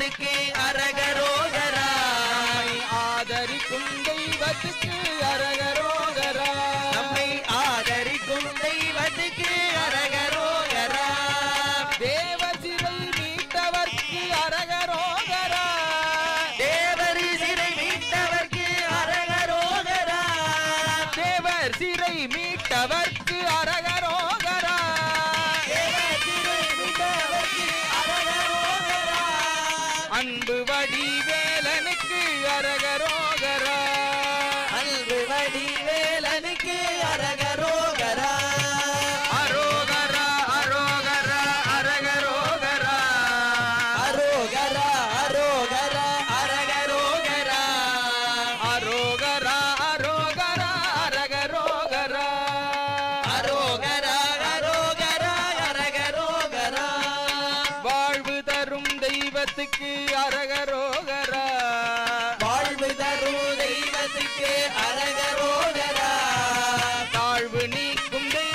தெய்வத்துக்கு அரகரோகரா. ஆதரிக்கும் தெய்வத்துக்கு அரகரோகரா. நம்மை ஆதரிக்கும் தெய்வத்துக்கு அரகரோகரா. தேவ சிறை மீட்டவர்க்கு அரகரோகரா. தேவர் சிறை மீட்டவர்க்கு அரகரோகரா. தேவர் சிறை மீட்டவர்க்கு அரகரோகரா. தேவர் சிறை மீட்டவர்க்கு அரகரோகரா. அன்பு வடிவேலனுக்கு அரகரோகரா. அன்பு வடிவேலனுக்கு அரகரோகரா. அரோகரா அரோகரா அரகரோகரா. அரோகரா அரோகரா அரகரோகரா. அரோகரா அரோகரா அரகரோகரா. அரோகரா அரோகரா அரகரோகரா. வாழ்வு தரும் தெய்வத்துக்கு அரகரோகரா. வாழ்வு தரும் தெய்வத்துக்கு அரகரோகரா. தாழ்வு நீக்கும் தெய்வ